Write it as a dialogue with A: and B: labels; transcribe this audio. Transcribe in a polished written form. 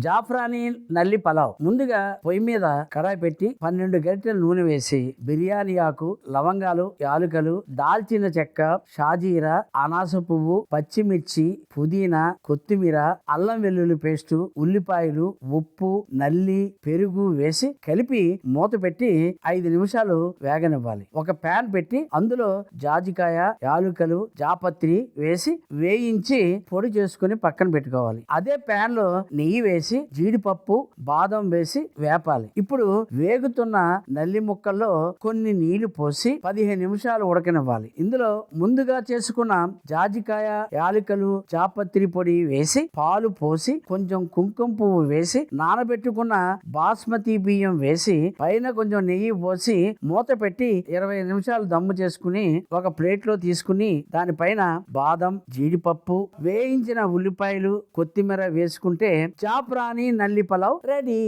A: జాఫ్రానీ నల్లి పలావ్. ముందుగా పొయ్యి మీద కడాయి పెట్టి 12 గరిటెల నూనె వేసి బిర్యానీ ఆకు, లవంగాలు, యాలుకలు, దాల్చిన చెక్క, షాజీరా, అనాస పువ్వు, పచ్చిమిర్చి, పుదీనా, కొత్తిమీర, అల్లం వెల్లుల్లి పేస్టు, ఉల్లిపాయలు, ఉప్పు, నల్లి, పెరుగు వేసి కలిపి మూత పెట్టి 5 నిమిషాలు వేగనివ్వాలి. ఒక ప్యాన్ పెట్టి అందులో జాజికాయ, యాలుకలు, జాపత్రి వేసి వేయించి పొడి చేసుకుని పక్కన పెట్టుకోవాలి. అదే ప్యాన్ లో నెయ్యి వేసి జీడిపప్పు, బాదం వేసి వేపాలి. ఇప్పుడు వేగుతున్న నల్లి ముక్కల్లో కొన్ని నీళ్లు పోసి 15 నిమిషాలు ఉడకనివ్వాలి. ఇందులో ముందుగా చేసుకున్న జాజికాయ, యాలకులు, జాపత్రి పొడి వేసి పాలు పోసి కొంచెం కుంకుమ పువ్వు వేసి నానబెట్టుకున్న బాస్మతి బియ్యం వేసి పైన కొంచెం నెయ్యి పోసి మూత పెట్టి 20 నిమిషాలు దమ్ము చేసుకుని ఒక ప్లేట్ లో తీసుకుని దానిపైన బాదం, జీడిపప్పు, వేయించిన ఉల్లిపాయలు, కొత్తిమీర వేసుకుంటే జాఫ్రానీ నల్లి పలావ్ రెడీ.